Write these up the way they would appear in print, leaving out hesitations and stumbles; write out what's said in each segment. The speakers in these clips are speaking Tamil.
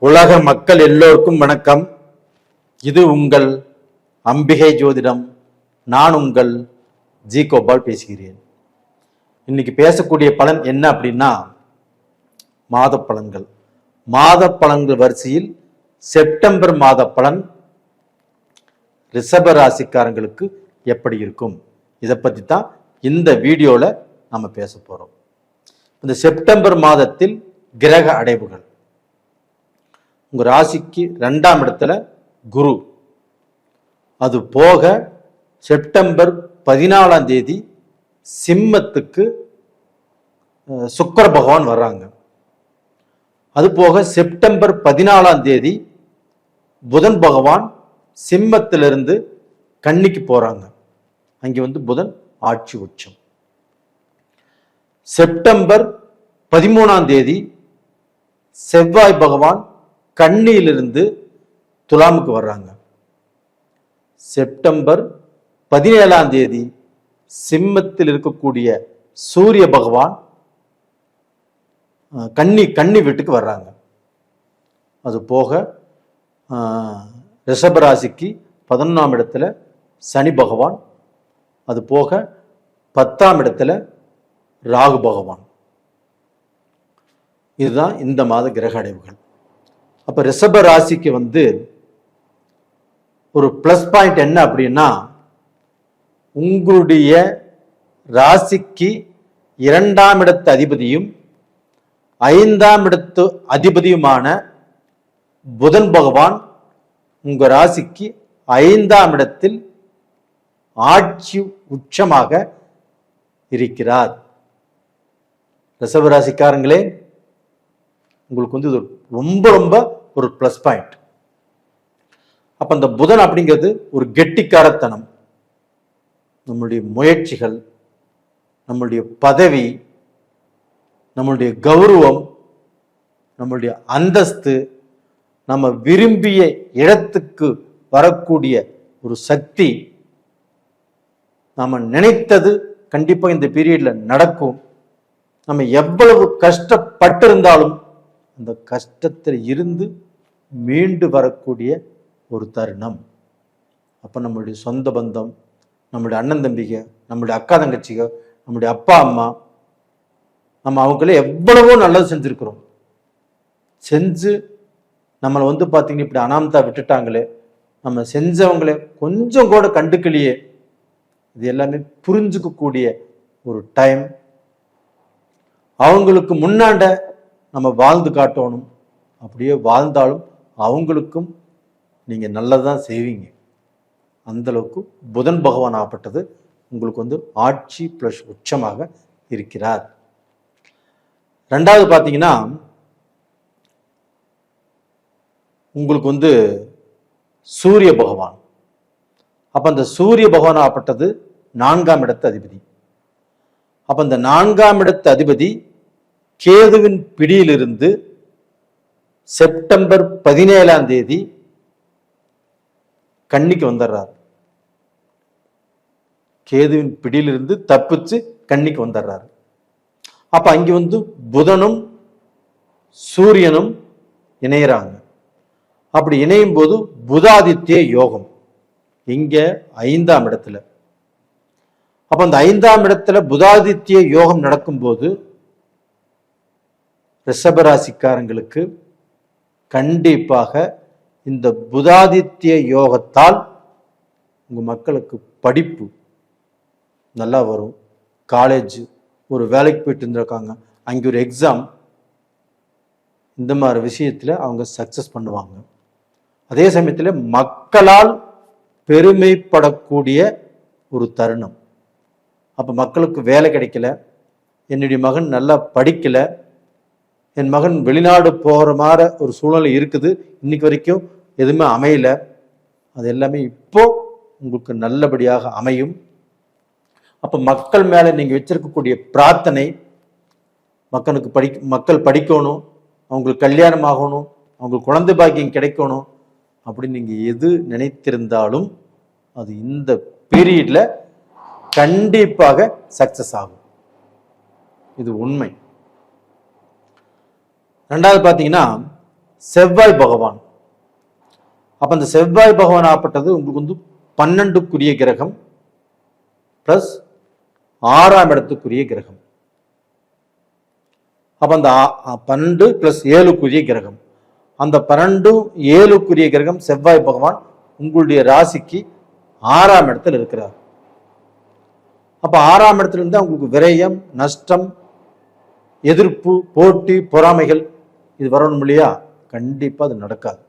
உலக மக்கள் எல்லோருக்கும் வணக்கம். இது உங்கள் அம்பிகை ஜோதிடம். நான் உங்கள் ஜி கோபால் பேசுகிறேன். இன்னைக்கு பேசக்கூடிய பலன் என்ன அப்படின்னா, மாத பலன்கள். மாத பலன்கள் வரிசையில் செப்டம்பர் மாத பலன் ரிஷப ராசிக்காரங்களுக்கு எப்படி இருக்கும், இதை பற்றி தான் இந்த வீடியோவில் நம்ம பேச போகிறோம். இந்த செப்டம்பர் மாதத்தில் கிரக அடைவுகள். உங்க ராசிக்கு 2ஆம் இடத்துல குரு. அது போக செப்டம்பர் 14ஆம் தேதி சிம்மத்துக்கு சுக்கிர பகவான் வர்றாங்க. அது போக செப்டம்பர் 14ஆம் தேதி புதன் பகவான் சிம்மத்திலிருந்து கன்னிக்கு போறாங்க. அங்கே புதன் ஆட்சி உச்சம். செப்டம்பர் 13ஆம் தேதி செவ்வாய் பகவான் கன்னியிலிருந்து துலாமுக்கு வர்றாங்க. செப்டம்பர் 17ஆம் தேதி சிம்மத்தில் இருக்கக்கூடிய சூரிய பகவான் கன்னி வீட்டுக்கு வர்றாங்க. அது போக ரிஷபராசிக்கு 11ஆம் இடத்துல சனி பகவான், அது போக 10ஆம் இடத்துல ராகு பகவான். இதுதான் இந்த மாத கிரக அடைவுகள். அப்ப ரிஷப ராசிக்கு ஒரு பிளஸ் பாயிண்ட் என்ன அப்படின்னா, உங்களுடைய ராசிக்கு 2ஆம் இடத்து அதிபதியும் 5ஆம் இடத்து அதிபதியுமான புதன் பகவான் உங்க ராசிக்கு 5ஆம் இடத்தில் ஆட்சி உச்சமாக இருக்கிறார். ரிஷப ராசிக்காரங்களே, உங்களுக்கு இது ரொம்ப ரொம்ப ஒரு பிளஸ் பாயிண்ட். அப்ப அந்த புதன் அப்படிங்கிறது ஒரு கெட்டிக்காரத்தனம். நம்மளுடைய முயற்சிகள், நம்மளுடைய பதவி, நம்மளுடைய கௌரவம், நம்மளுடைய அந்தஸ்து, நம்ம விரும்பிய இடத்துக்கு வரக்கூடிய ஒரு சக்தி, நாம நினைத்தது கண்டிப்பா இந்த பீரியட்ல நடக்கும். நம்ம எவ்வளவு கஷ்டப்பட்டிருந்தாலும் அந்த கஷ்டத்தில் இருந்து மீண்டு வரக்கூடிய ஒரு தருணம். அப்போ நம்மளுடைய சொந்த பந்தம், நம்மளுடைய அண்ணன் தம்பிக, நம்மளுடைய அக்கா தங்கச்சிக, நம்மளுடைய அப்பா அம்மா, நம்ம அவங்களே எவ்வளவோ நல்லது செஞ்சுருக்கிறோம். செஞ்சு நம்மளை பார்த்தீங்கன்னா இப்படி அனாமத்தா விட்டுட்டாங்களே, நம்ம செஞ்சவங்களே கொஞ்சம் கூட கண்டுக்கலையே, இது எல்லாமே புரிஞ்சுக்கக்கூடிய ஒரு டைம். அவங்களுக்கு முன்னாண்ட நம்ம வாழ்ந்து காட்டணும். அப்படியே வாழ்ந்தாலும் அவங்களுக்கும் நீங்க நல்லதான் செய்வீங்க. அந்த அளவுக்கு புதன் பகவான் ஆகப்பட்டது உங்களுக்கு ஆட்சி பிளஸ் உச்சமாக இருக்கிறார். 2வது பார்த்தீங்கன்னா, உங்களுக்கு சூரிய பகவான். அப்ப அந்த சூரிய பகவான் ஆகப்பட்டது 4ஆம் இடத்து அதிபதி. அப்ப அந்த 4ஆம் இடத்து அதிபதி கேதுவின் பிடியிலிருந்து செப்டம்பர் 17ஆம் தேதி கன்னிக்கு வந்துடுறார். கேதுவின் பிடியிலிருந்து தப்பிச்சு கன்னிக்கு வந்துடுறாரு. அப்ப அங்க புதனும் சூரியனும் இணையறாங்க. அப்படி இணையும் போது புதாதித்ய யோகம் இங்க 5ஆம் இடத்துல. அப்ப அந்த 5ஆம் இடத்துல புதாதித்ய யோகம் நடக்கும்போது ரிஷபராசிக்காரங்களுக்கு கண்டிப்பாக இந்த புதாதித்ய யோகத்தால் உங்க மக்களுக்கு படிப்பு நல்லா வரும். காலேஜ், ஒரு வேலைக்கு போயிட்டு இருந்திருக்காங்க, அங்கே ஒரு எக்ஸாம், இந்த மாதிரி விஷயத்துல அவங்க சக்சஸ் பண்ணுவாங்க. அதே சமயத்துல மக்களால் பெருமைப்படக்கூடிய ஒரு தருணம். அப்ப மக்களுக்கு வேலை கிடைக்கல, என்னுடைய மகன் நல்லா படிக்கல, என் மகன் வெளிநாடு போகிற மாதிரி ஒரு சூழ்நிலை இருக்குது, இன்னைக்கு வரைக்கும் எதுவுமே அமையல, அது எல்லாமே இப்போ உங்களுக்கு நல்லபடியாக அமையும். அப்ப மக்கள் மேல நீங்க வச்சிருக்கக்கூடிய பிரார்த்தனை, மக்கள் படிக்கணும், அவங்களுக்கு கல்யாணம் ஆகணும், அவங்களுக்கு குழந்தை பாக்கியம் கிடைக்கணும் அப்படின்னு நீங்க எது நினைத்திருந்தாலும் அது இந்த பீரியட்ல கண்டிப்பாக சக்சஸ் ஆகும். இது உண்மை. 2வது பார்த்தீங்கன்னா, செவ்வாய் பகவான். அப்ப அந்த செவ்வாய் பகவான் ஆப்பட்டது உங்களுக்கு வந்து 12க்குரிய கிரகம் பிளஸ் 6ஆம் இடத்துக்குரிய கிரகம். அப்ப அந்த 12 பிளஸ் 7க்குரிய கிரகம், அந்த 12 7க்குரிய கிரகம் செவ்வாய் பகவான் உங்களுடைய ராசிக்கு 6ஆம் இடத்துல இருக்கிறார். அப்ப 6ஆம் இடத்துல இருந்தா உங்களுக்கு விரயம், நஷ்டம், எதிர்ப்பு, போட்டி, பொறாமைகள் இது வரணும் இல்லையா? கண்டிப்பா அது நடக்காது.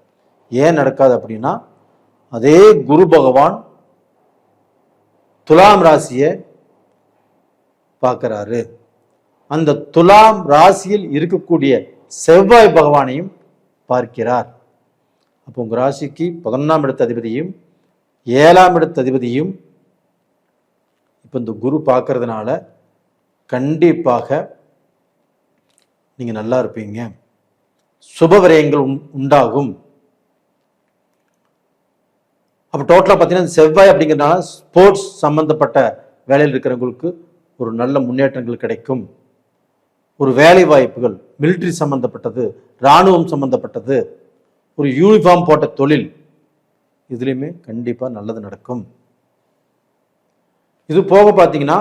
ஏன் நடக்காது அப்படின்னா, அதே குரு பகவான் துலாம் ராசியை பார்க்கிறாரு. அந்த துலாம் ராசியில் இருக்கக்கூடிய செவ்வாய் பகவானையும் பார்க்கிறார். அப்போ உங்க ராசிக்கு 11ஆம் இடத்து அதிபதியும் 7ஆம் இடத்து அதிபதியும் இப்ப இந்த குரு பார்க்கறதுனால கண்டிப்பாக நீங்க நல்லா இருப்பீங்க. சுப விரயங்கள் உண்டாகும். அப்ப டோட்டலா பார்த்தீங்கன்னா செவ்வாய் அப்படிங்கிறதுனால ஸ்போர்ட்ஸ் சம்பந்தப்பட்ட வேலையில் இருக்கிறவங்களுக்கு ஒரு நல்ல முன்னேற்றங்கள் கிடைக்கும். ஒரு வேலை வாய்ப்புகள், மிலிட்ரி சம்பந்தப்பட்டது, இராணுவம் சம்பந்தப்பட்டது, ஒரு யூனிஃபார்ம் போட்ட தொழில், இதுலையுமே கண்டிப்பா நல்லது நடக்கும். இது போக பார்த்தீங்கன்னா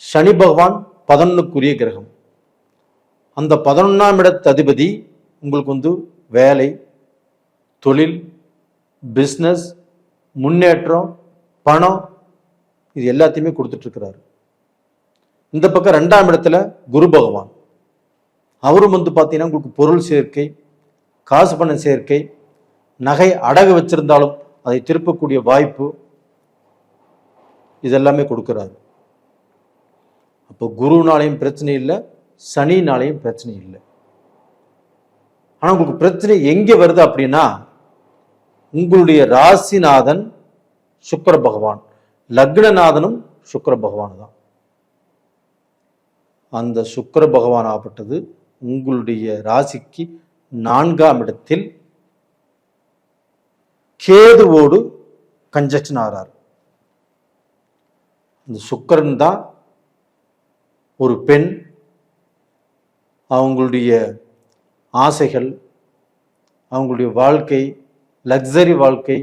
சனி பகவான் 11க்குரிய கிரகம். அந்த 11ஆம் இடத்து அதிபதி உங்களுக்கு வந்து வேலை, தொழில், பிஸ்னஸ், முன்னேற்றம், பணம் இது எல்லாத்தையுமே கொடுத்துட்டு இருக்கிறாரு. இந்த பக்கம் 2ஆம் இடத்துல குரு பகவான், அவரும் வந்து பார்த்தீங்கன்னா உங்களுக்கு பொருள் சேர்க்கை, காசு பணம் சேர்க்கை, நகை அடகு வச்சிருந்தாலும் அதை திருப்பக்கூடிய வாய்ப்பு இதெல்லாமே கொடுக்கிறாரு. அப்போ குருனாலையும் பிரச்சனை இல்லை, சனினாலையும் பிரச்சனை இல்லை. ஆனா உங்களுக்கு பிரச்சனை எங்க வருது அப்படின்னா, உங்களுடைய ராசிநாதன் சுக்கிர பகவான், லக்னநாதனும் சுக்கிர பகவான் தான். அந்த சுக்கிர பகவான் ஆகப்பட்டது உங்களுடைய ராசிக்கு 4ஆம் இடத்தில் கேதுவோடு கன்ஜக்ஷன் ஆகிறார். அந்த சுக்கிரன் தான் ஒரு பெண் அவங்களுடைய ஆசைகள், அவங்களுடைய வாழ்க்கை, லக்ஸரி வாழ்க்கை,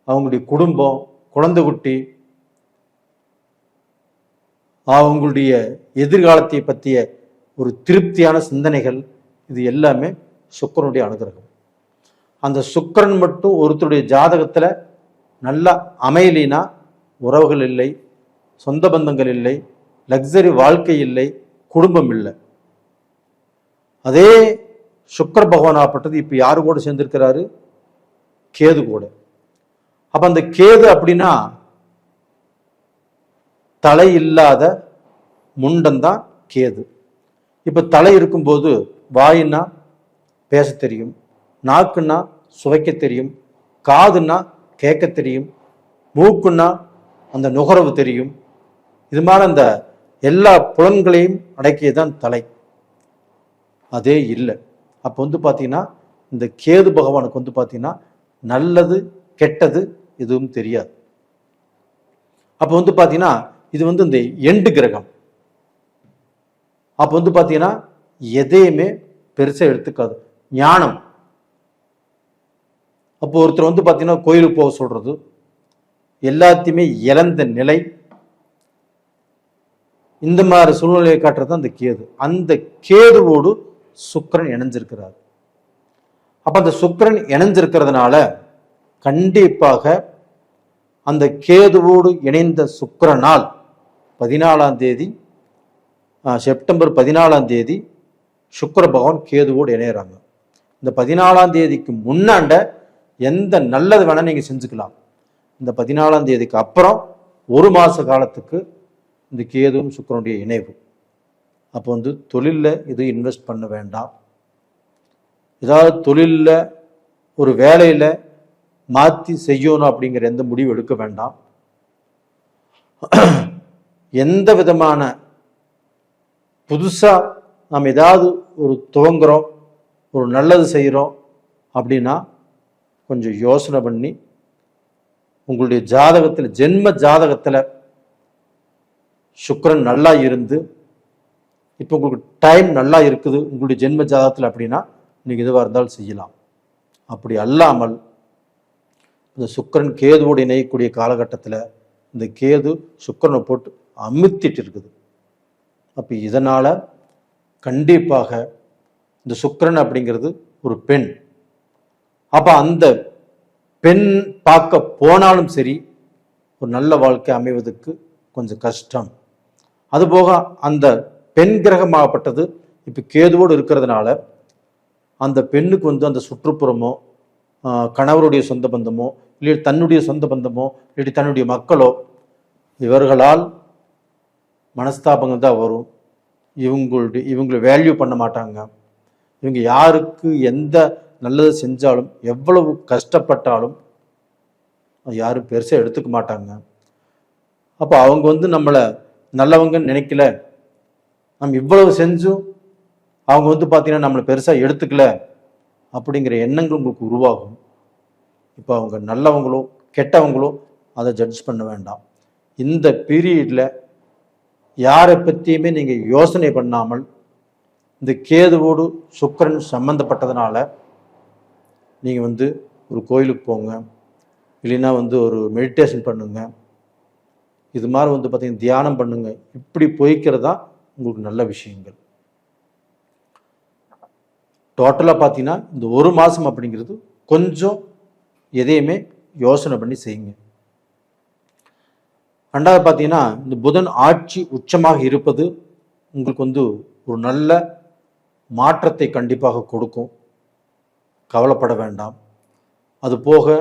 அவங்களுடைய குடும்பம், குழந்தை குட்டி, அவங்களுடைய எதிர்காலத்தை பற்றிய ஒரு திருப்தியான சிந்தனைகள், இது எல்லாமே சுக்கிரனுடைய அனுகிரகம். அந்த சுக்கிரன் மட்டும் ஒருத்தருடைய ஜாதகத்துல நல்லா அமையலினா உறவுகள் இல்லை, சொந்த பந்தங்கள் இல்லை, லக்ஸரி வாழ்க்கை இல்லை, குடும்பம் இல்லை. அதே சுக்கிர பகவான் ஆப்பட்டது இப்ப யாரு கூட சேர்ந்திருக்கிறாரு? கேது கூட. அப்ப அந்த கேது அப்படின்னா தலை இல்லாத முண்டன் தான் கேது. இப்ப தலை இருக்கும்போது வாயின்னா பேச தெரியும், நாக்குன்னா சுவைக்க தெரியும், காதுன்னா கேட்க தெரியும், மூக்குன்னா அந்த நுகரவு தெரியும். இது மாதிரி அந்த எல்லா புலன்களையும் அடக்கியதான் தலை. அதே இல்லை. அப்போ வந்து பார்த்தீங்கன்னா இந்த கேது பகவானுக்கு வந்து பார்த்தீங்கன்னா நல்லது கெட்டது எதுவும் தெரியாது. அப்போ வந்து பார்த்தீங்கன்னா இது வந்து இந்த எண்டு கிரகம். அப்போ வந்து பார்த்தீங்கன்னா எதையுமே பெருசாக எடுத்துக்காது. ஞானம். அப்போ ஒருத்தர் வந்து பார்த்தீங்கன்னா கோயிலுக்கு போக சொல்றது, எல்லாத்தையுமே இழந்த நிலை, இந்த மாதிரி சூழ்நிலையை காட்டுறது அந்த கேது. அந்த கேதுவோடு சுக்கிரன் இணைஞ்சிருக்கிறார். அப்ப அந்த சுக்கிரன் இணைஞ்சிருக்கிறதுனால கண்டிப்பாக அந்த கேதுவோடு இணைந்த சுக்கிரனால் 14ஆம் தேதி செப்டம்பர் 14ஆம் தேதி சுக்கிர பகவான் கேதுவோடு இணையறாங்க. இந்த 14ஆம் தேதிக்கு முன்னாண்ட எந்த நல்லது வேணா நீங்க செஞ்சுக்கலாம். இந்த 14ஆம் தேதிக்கு அப்புறம் ஒரு மாச காலத்துக்கு இந்த கேதுவும் சுக்கிரனுடைய இணைவு. அப்போ வந்து தொழிலில் இது இன்வெஸ்ட் பண்ண வேண்டாம். ஏதாவது தொழிலில் ஒரு வேலையில் மாற்றி செய்யணும் அப்படிங்கிற எந்த முடிவு எடுக்க வேண்டாம். எந்த விதமான புதுசாக நாம் ஏதாவது ஒரு துவங்குறோம், ஒரு நல்லது செய்கிறோம் அப்படின்னா கொஞ்சம் யோசனை பண்ணி உங்களுடைய ஜாதகத்தில், ஜென்ம ஜாதகத்தில் சுக்கிரன் நல்லா இருந்து இப்போ உங்களுக்கு டைம் நல்லா இருக்குது உங்களுடைய ஜென்ம ஜாதகத்தில் அப்படின்னா நீங்கள் எதுவாக இருந்தாலும் செய்யலாம். அப்படி அல்லாமல் இந்த சுக்கிரன் கேதுவோடு இணையக்கூடிய காலகட்டத்தில் இந்த கேது சுக்கிரனை போட்டு அமுத்திட்டு இருக்குது. அப்போ இதனால் கண்டிப்பாக இந்த சுக்கிரன் அப்படிங்கிறது ஒரு பெண். அப்போ அந்த பெண் பார்க்க போனாலும் சரி ஒரு நல்ல வாழ்க்கை அமைவதற்கு கொஞ்சம் கஷ்டம். அதுபோக அந்த பெண் கிரகமாகப்பட்டது இப்போ கேதுவோடு இருக்கிறதுனால அந்த பெண்ணுக்கு அந்த சுற்றுப்புறமோ கணவருடைய சொந்த பந்தமோ இல்லை தன்னுடைய சொந்த பந்தமோ இல்லை தன்னுடைய மக்களோ இவர்களால் மனஸ்தாபங்கள் தான் வரும். இவங்களை வேல்யூ பண்ண மாட்டாங்க. இவங்க யாருக்கு எந்த நல்லது செஞ்சாலும் எவ்வளவு கஷ்டப்பட்டாலும் யாரும் பெருசாக எடுத்துக்க மாட்டாங்க. அப்போ அவங்க நம்மளை நல்லவங்கன்னு நினைக்கல, நம்ம இவ்வளவு செஞ்சும் அவங்க பார்த்தீங்கன்னா நம்மளை பெருசாக எடுத்துக்கல அப்படிங்கிற எண்ணங்கள் உங்களுக்கு உருவாகும். இப்போ அவங்க நல்லவங்களோ கெட்டவங்களோ அதை ஜட்ஜ் பண்ண வேண்டாம். இந்த பீரியடில் யாரை பற்றியுமே நீங்கள் யோசனை பண்ணாமல் இந்த கேதுவோடு சுக்கிரன் சம்பந்தப்பட்டதுனால நீங்கள் ஒரு கோயிலுக்கு போங்க, இல்லைன்னா ஒரு மெடிடேஷன் பண்ணுங்க, இது மாதிரி பார்த்தீங்கன்னா தியானம் பண்ணுங்க. இப்படி போய்க்கிறது தான் உங்களுக்கு நல்ல விஷயங்கள். டோட்டலாக பார்த்தீங்கன்னா இந்த ஒரு மாதம் அப்படிங்கிறது கொஞ்சம் எதையுமே யோசனை பண்ணி செய்யுங்க. ரெண்டாவது பார்த்தீங்கன்னா இந்த புதன் ஆட்சி உச்சமாக இருப்பது உங்களுக்கு ஒரு நல்ல மாற்றத்தை கண்டிப்பாக கொடுக்கும். கவலைப்பட வேண்டாம். அது போக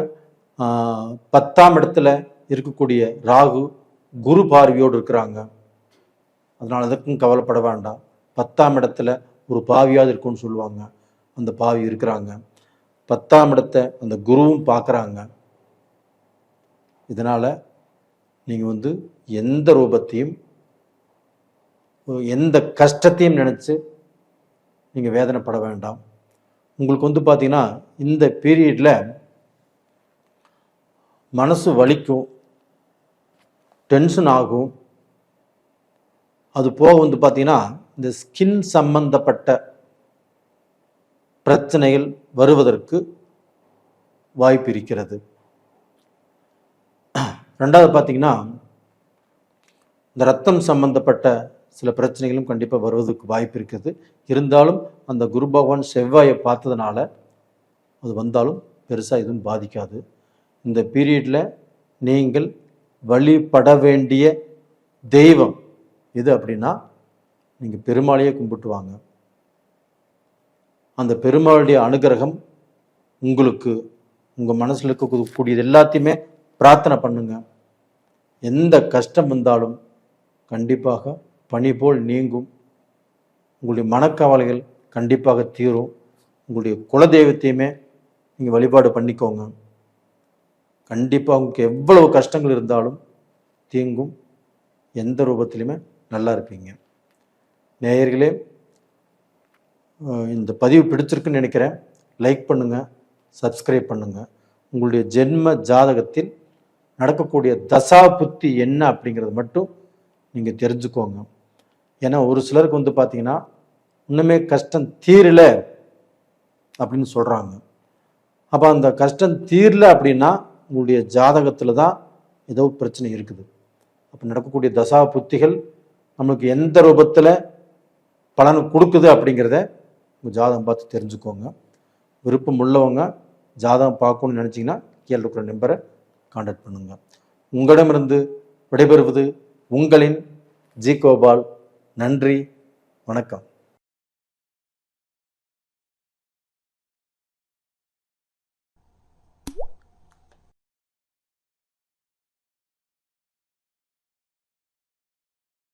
10ஆம் இடத்துல இருக்கக்கூடிய ராகு குரு பார்வையோடு இருக்கிறாங்க. அதனால் அதுக்கும் கவலைப்பட வேண்டாம். 10ஆம் இடத்துல ஒரு பாவியாவது இருக்குன்னு சொல்லுவாங்க, அந்த பாவி இருக்கிறாங்க. 10ஆம் இடத்தை அந்த குருவும் பார்க்குறாங்க. இதனால் நீங்கள் எந்த ரூபத்தையும் எந்த கஷ்டத்தையும் நினச்சி நீங்கள் வேதனைப்பட வேண்டாம். உங்களுக்கு பார்த்தீங்கன்னா இந்த பீரியடில் மனசு வலிக்கும், டென்ஷன் ஆகும். அது போக பார்த்தீங்கன்னா இந்த ஸ்கின் சம்பந்தப்பட்ட பிரச்சனைகள் வருவதற்கு வாய்ப்பு இருக்கிறது. ரெண்டாவது பார்த்தீங்கன்னா இந்த ரத்தம் சம்பந்தப்பட்ட சில பிரச்சனைகளும் கண்டிப்பாக வருவதற்கு வாய்ப்பு இருக்குது. இருந்தாலும் அந்த குரு பகவான் செவ்வாயை பார்த்ததுனால அது வந்தாலும் பெருசாக எதுவும் பாதிக்காது. இந்த பீரியடில் நீங்கள் வழிபட வேண்டிய தெய்வம் எது அப்படின்னா நீங்கள் பெருமாளையே கும்பிட்டு வாங்க. அந்த பெருமாளுடைய அனுகிரகம் உங்களுக்கு உங்கள் மனசில் இருக்கக்கூடியது எல்லாத்தையுமே பிரார்த்தனை பண்ணுங்க. எந்த கஷ்டம் வந்தாலும் கண்டிப்பாக பனி போல் நீங்கும். உங்களுடைய மனக்கவலைகள் கண்டிப்பாக தீரும். உங்களுடைய குலதெய்வத்தையுமே நீங்கள் வழிபாடு பண்ணிக்கோங்க. கண்டிப்பாக உங்களுக்கு எவ்வளவு கஷ்டங்கள் இருந்தாலும் தீங்கும். எந்த ரூபத்திலுமே நல்லா இருப்பீங்க. நேயர்களே, இந்த பதிவு பிடிச்சிருக்குன்னு நினைக்கிறேன். லைக் பண்ணுங்கள், சப்ஸ்கிரைப் பண்ணுங்கள். உங்களுடைய ஜென்ம ஜாதகத்தில் நடக்கக்கூடிய தசா புத்தி என்ன அப்படிங்கிறது மட்டும் நீங்கள் தெரிஞ்சுக்கோங்க. ஏன்னா ஒரு சிலருக்கு பார்த்தீங்கன்னா இன்னுமே கஷ்டம் தீரல அப்படின்னு சொல்கிறாங்க. அப்போ அந்த கஷ்டம் தீரல அப்படின்னா உங்களுடைய ஜாதகத்தில் தான் ஏதோ பிரச்சனை இருக்குது. அப்போ நடக்கக்கூடிய தசா புத்திகள் நம்மளுக்கு எந்த ரூபத்தில் பலன் கொடுக்குது அப்படிங்கிறத உங்கள் ஜாதகம் பார்த்து தெரிஞ்சுக்கோங்க. விருப்பம் உள்ளவங்க ஜாதகம் பார்க்கணும்னு நினச்சிங்கன்னா கீழே இருக்கிற நம்பரை கான்டாக்ட் பண்ணுங்க. உங்களிடமிருந்து விடைபெறுவது உங்களின் ஜி கோபால். நன்றி, வணக்கம்.